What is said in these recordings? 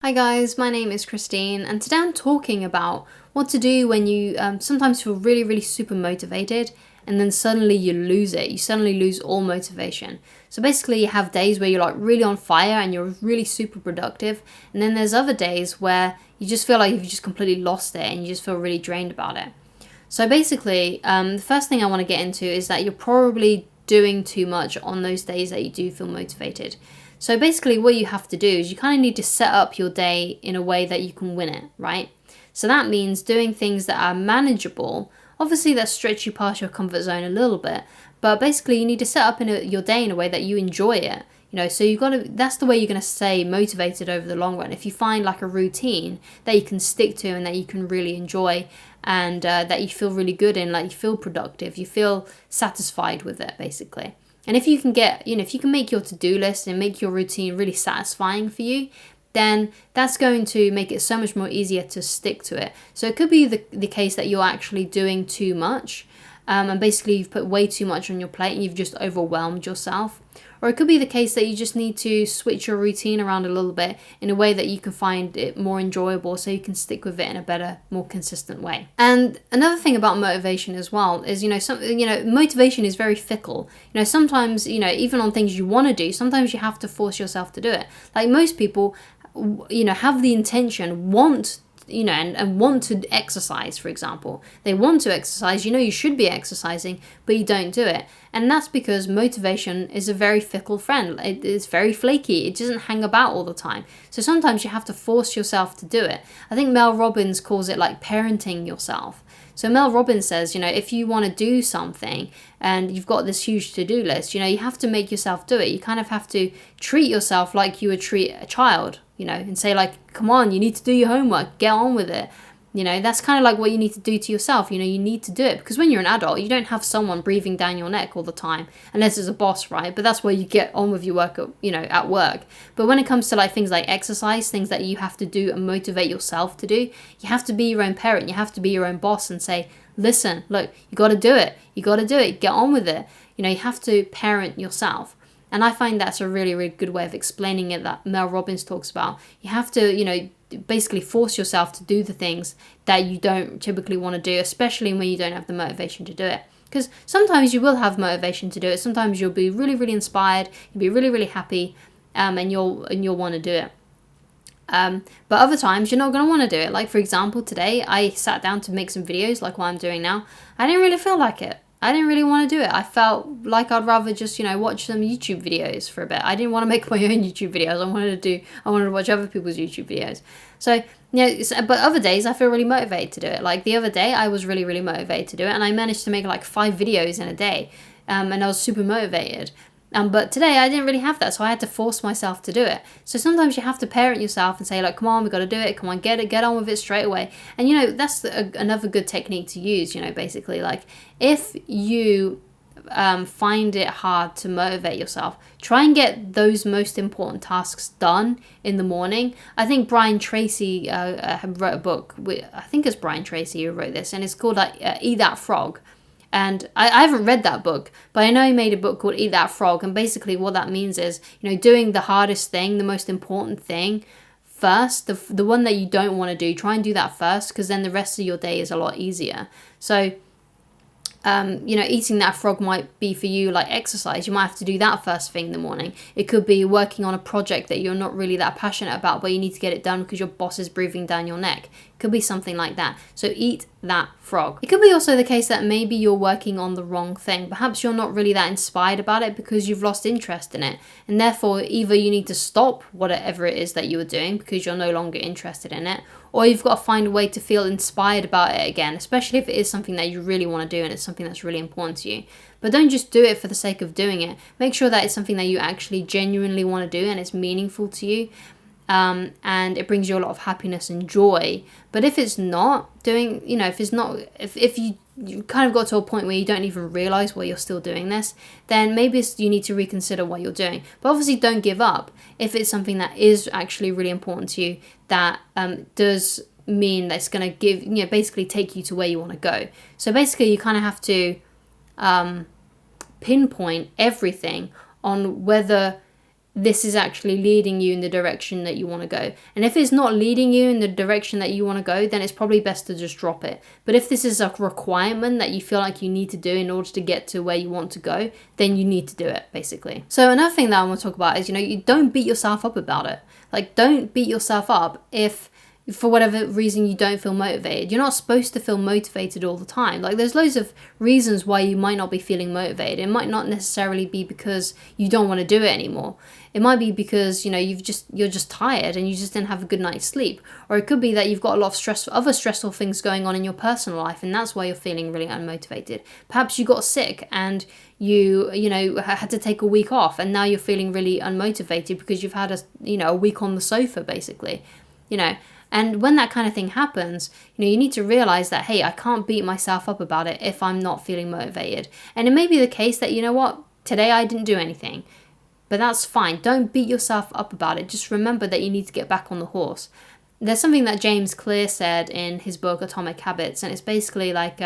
Hi guys, my name is Christine, and today I'm talking about what to do when you sometimes feel really super motivated and then suddenly you lose it. You suddenly lose all motivation. So basically you have days where you're like really on fire and you're really super productive, and then there's other days where you just feel like you've just completely lost it and you just feel really drained about it. So basically, the first thing I want to get into is that you're probably doing too much on those days that you do feel motivated. So basically, what you have to do is you kind of need to set up your day in a way that you can win it, right? So that means doing things that are manageable. Obviously, that stretch you past your comfort zone a little bit, but basically, you need to set up your day in a way that you enjoy it. So you've got to, that's the way you're going to stay motivated over the long run. If you find like a routine that you can stick to and that you can really enjoy, and that you feel really good in, like you feel productive, you feel satisfied with it, basically. And if you can if you can make your to-do list and make your routine really satisfying for you, then that's going to make it so much more easier to stick to it. So it could be the case that you're actually doing too much, and basically you've put way too much on your plate and you've just overwhelmed yourself. Or it could be the case that you just need to switch your routine around a little bit in a way that you can find it more enjoyable so you can stick with it in a better, more consistent way. And another thing about motivation as well is, motivation is very fickle. Sometimes, even on things you want to do, sometimes you have to force yourself to do it. Like most people, have the intention, want and want to exercise, for example. They want to exercise, you should be exercising, but you don't do it. And that's because motivation is a very fickle friend. It's very flaky. It doesn't hang about all the time. So sometimes you have to force yourself to do it. I think Mel Robbins calls it like parenting yourself. So Mel Robbins says, if you want to do something and you've got this huge to-do list, you have to make yourself do it. You kind of have to treat yourself like you would treat a child, and say like, come on, you need to do your homework, get on with it. That's kind of like what you need to do to yourself. You need to do it, because when you're an adult, you don't have someone breathing down your neck all the time, unless it's a boss, right? But that's where you get on with your work, at work. But when it comes to like things like exercise, things that you have to do and motivate yourself to do, you have to be your own parent. You have to be your own boss and say, listen, look, you got to do it. You got to do it. Get on with it. You have to parent yourself. And I find that's a really good way of explaining it that Mel Robbins talks about. You have to, basically force yourself to do the things that you don't typically want to do, especially when you don't have the motivation to do it. Because sometimes you will have motivation to do it. Sometimes you'll be really inspired. You'll be really happy, and you'll want to do it. But other times you're not going to want to do it. Like for example, today I sat down to make some videos like what I'm doing now. I didn't really feel like it. I didn't really want to do it. I felt like I'd rather just, watch some YouTube videos for a bit. I didn't want to make my own YouTube videos. I wanted to watch other people's YouTube videos. So, but other days I feel really motivated to do it. Like the other day I was really motivated to do it, and I managed to make like 5 videos in a day. And I was super motivated. But today I didn't really have that, so I had to force myself to do it. So sometimes you have to parent yourself and say, like, come on, we got to do it. Come on, get on with it straight away. And that's another good technique to use. Basically, like if you find it hard to motivate yourself, try and get those most important tasks done in the morning. I think Brian Tracy wrote a book. I think it's Brian Tracy who wrote this, and it's called like Eat That Frog. And I haven't read that book, but I know he made a book called Eat That Frog. And basically what that means is, doing the hardest thing, the most important thing first, the one that you don't want to do, try and do that first, because then the rest of your day is a lot easier. So, eating that frog might be for you like exercise. You might have to do that first thing in the morning. It could be working on a project that you're not really that passionate about, but you need to get it done because your boss is breathing down your neck. It could be something like that. So eat that frog. It could be also the case that maybe you're working on the wrong thing. Perhaps you're not really that inspired about it because you've lost interest in it. And therefore, either you need to stop whatever it is that you were doing because you're no longer interested in it, or you've got to find a way to feel inspired about it again, especially if it is something that you really want to do and it's something that's really important to you. But don't just do it for the sake of doing it. Make sure that it's something that you actually genuinely want to do and it's meaningful to you. And it brings you a lot of happiness and joy. But if it's not doing, if you kind of got to a point where you don't even realize why you're still doing this, then maybe you need to reconsider what you're doing. But obviously don't give up if it's something that is actually really important to you, that does mean that it's going to give, basically take you to where you want to go. So basically you kind of have to pinpoint everything on whether this is actually leading you in the direction that you want to go. And if it's not leading you in the direction that you want to go, then it's probably best to just drop it. But if this is a requirement that you feel like you need to do in order to get to where you want to go, then you need to do it, basically. So another thing that I want to talk about is, you don't beat yourself up about it. Like, don't beat yourself up if for whatever reason you don't feel motivated. You're not supposed to feel motivated all the time. Like, there's loads of reasons why you might not be feeling motivated. It might not necessarily be because you don't want to do it anymore. It might be because, you're just tired and you just didn't have a good night's sleep. Or it could be that you've got a lot of other stressful things going on in your personal life, and that's why you're feeling really unmotivated. Perhaps you got sick and you had to take a week off, and now you're feeling really unmotivated because you've had a week on the sofa, basically. And when that kind of thing happens, you need to realize that, hey, I can't beat myself up about it if I'm not feeling motivated. And it may be the case that, today I didn't do anything. But that's fine. Don't beat yourself up about it. Just remember that you need to get back on the horse. There's something that James Clear said in his book, Atomic Habits, and it's basically like,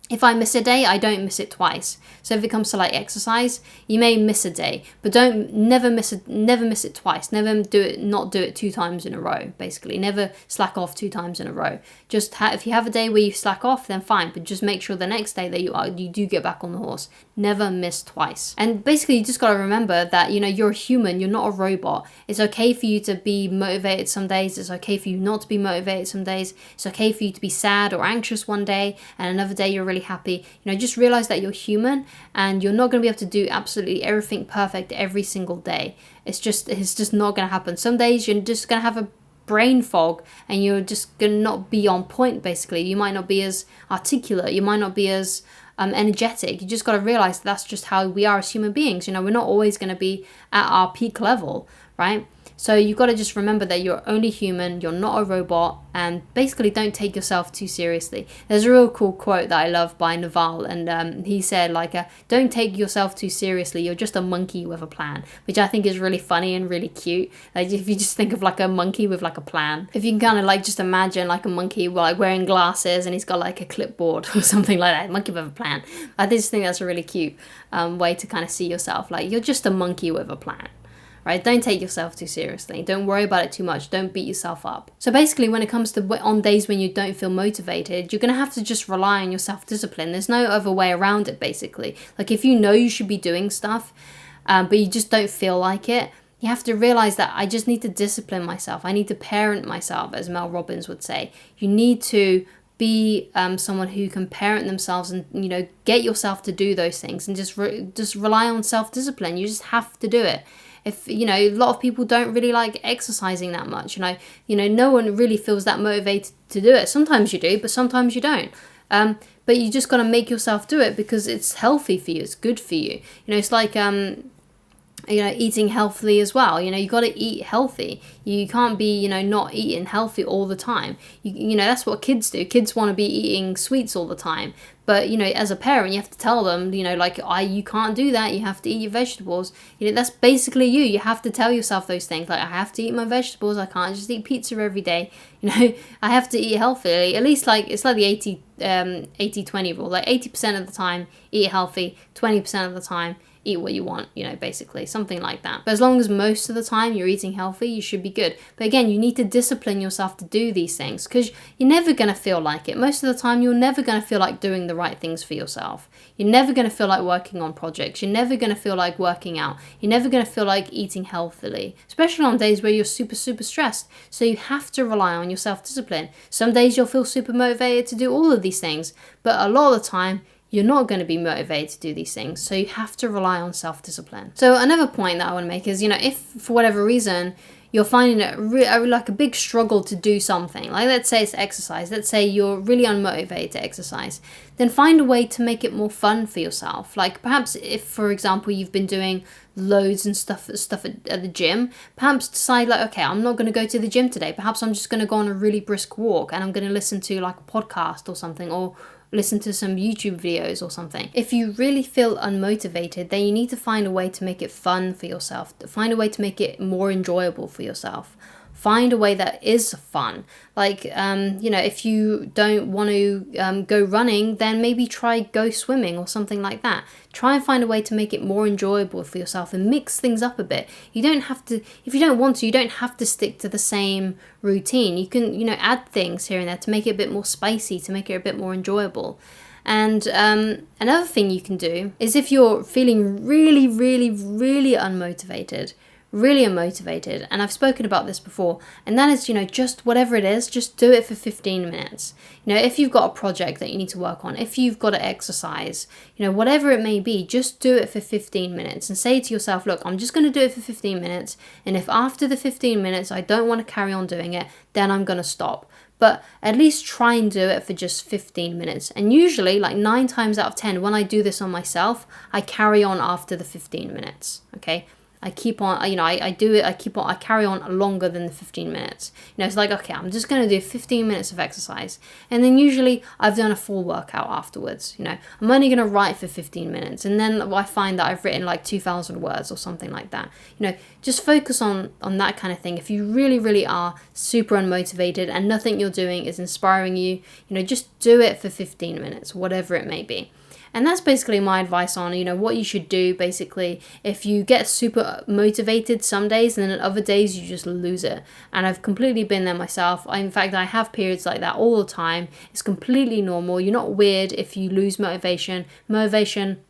if I miss a day, I don't miss it twice. So if it comes to like exercise, you may miss a day, but never miss it twice. Never not do it 2 times in a row, basically. Never slack off 2 times in a row. Just if you have a day where you slack off, then fine, but just make sure the next day that you do get back on the horse. Never miss twice. And basically you just got to remember that, you're a human, you're not a robot. It's okay for you to be motivated some days. It's okay for you not to be motivated some days. It's okay for you to be sad or anxious one day, and another day you're really happy. Just realize that you're human and you're not going to be able to do absolutely everything perfect every single day. It's just not going to happen. Some days you're just going to have a brain fog and you're just going to not be on point, basically. You might not be as articulate. You might not be as energetic. You just got to realize that's just how we are as human beings. We're not always going to be at our peak level, right? So you've got to just remember that you're only human, you're not a robot, and basically don't take yourself too seriously. There's a real cool quote that I love by Naval, and he said, don't take yourself too seriously, you're just a monkey with a plan, which I think is really funny and really cute. Like, if you just think of like a monkey with like a plan. If you can kind of like just imagine like a monkey like wearing glasses and he's got like a clipboard or something like that, monkey with a plan. I just think that's a really cute way to kind of see yourself. Like, you're just a monkey with a plan. Right? Don't take yourself too seriously. Don't worry about it too much. Don't beat yourself up. So basically, when it comes to on days when you don't feel motivated, you're going to have to just rely on your self-discipline. There's no other way around it, basically. Like, if you know you should be doing stuff, but you just don't feel like it, you have to realize that I just need to discipline myself. I need to parent myself, as Mel Robbins would say. You need to be someone who can parent themselves and, get yourself to do those things, and just rely on self-discipline. You just have to do it. If, a lot of people don't really like exercising that much, no one really feels that motivated to do it. Sometimes you do, but sometimes you don't. But you just got to make yourself do it because it's healthy for you. It's good for you. It's like, eating healthily as well. You got to eat healthy. You can't be, not eating healthy all the time. That's what kids do. Kids want to be eating sweets all the time. But, as a parent, you have to tell them, you can't do that. You have to eat your vegetables. That's basically you. You have to tell yourself those things. Like, I have to eat my vegetables. I can't just eat pizza every day. I have to eat healthy. At least, it's like the 80-20 rule. Like, 80% of the time, eat healthy. 20% of the time, eat what you want, basically, something like that. But as long as most of the time you're eating healthy, you should be good. But again, you need to discipline yourself to do these things because you're never going to feel like it. Most of the time, you're never going to feel like doing the right things for yourself. You're never going to feel like working on projects. You're never going to feel like working out. You're never going to feel like eating healthily, especially on days where you're super, super stressed. So you have to rely on your self-discipline. Some days you'll feel super motivated to do all of these things, but a lot of the time, you're not going to be motivated to do these things. So you have to rely on self-discipline. So another point that I want to make is, if for whatever reason you're finding it like a big struggle to do something, like let's say it's exercise, let's say you're really unmotivated to exercise, then find a way to make it more fun for yourself. Like perhaps if, for example, you've been doing loads and stuff at the gym, perhaps decide like, okay, I'm not going to go to the gym today. Perhaps I'm just going to go on a really brisk walk and I'm going to listen to like a podcast or something, or listen to some YouTube videos or something. If you really feel unmotivated, then you need to find a way to make it fun for yourself. Find a way to make it more enjoyable for yourself. find a way that is fun. Like, you know, if you don't want to go running, then maybe try go swimming or something like that. Try and find a way to make it more enjoyable for yourself and mix things up a bit. You don't have to, if you don't want to, you don't have to stick to the same routine. You can, you know, add things here and there to make it a bit more spicy, to make it a bit more enjoyable. And another thing you can do is if you're feeling really, really, really unmotivated, and I've spoken about this before, and that is, you know, just whatever it is, just do it for 15 minutes. You know, if you've got a project that you need to work on, if you've got to exercise, you know, whatever it may be, just do it for 15 minutes and say to yourself, look, I'm just going to do it for 15 minutes. And if after the 15 minutes I don't want to carry on doing it, then I'm going to stop. But at least try and do it for just 15 minutes. And usually, like 9 times out of 10, when I do this on myself, I carry on after the 15 minutes, okay? I keep on, you know, I do it, I carry on longer than the 15 minutes. You know, it's like, okay, I'm just going to do 15 minutes of exercise. And then usually I've done a full workout afterwards. You know, I'm only going to write for 15 minutes. And then I find that I've written like 2,000 words or something like that. You know, just focus on that kind of thing. If you really, really are super unmotivated and nothing you're doing is inspiring you, you know, just do it for 15 minutes, whatever it may be. And that's basically my advice on, you know, what you should do basically if you get super motivated some days and then other days you just lose it. And I've completely been there myself. In fact, I have periods like that all the time. It's completely normal. You're not weird if you lose motivation. Motivation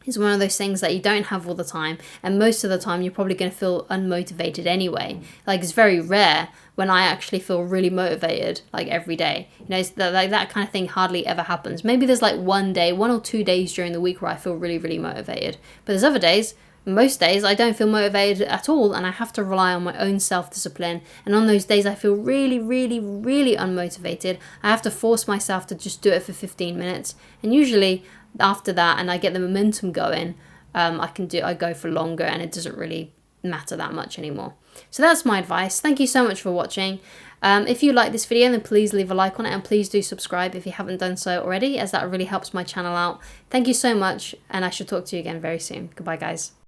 is one of those things that you don't have all the time, and most of the time you're probably going to feel unmotivated anyway. Like, it's very rare when I actually feel really motivated, like every day. You know, it's that kind of thing hardly ever happens. Maybe there's like 1 or 2 days during the week where I feel really, really motivated. But there's other days, most days, I don't feel motivated at all, and I have to rely on my own self-discipline. And on those days I feel really, really, really unmotivated, I have to force myself to just do it for 15 minutes. And usually after that, and I get the momentum going, I go for longer, and it doesn't really matter that much anymore. So that's my advice. Thank you so much for watching. If you like this video, then please leave a like on it, and please do subscribe if you haven't done so already, as that really helps my channel out. Thank you so much, and I shall talk to you again very soon. Goodbye, guys.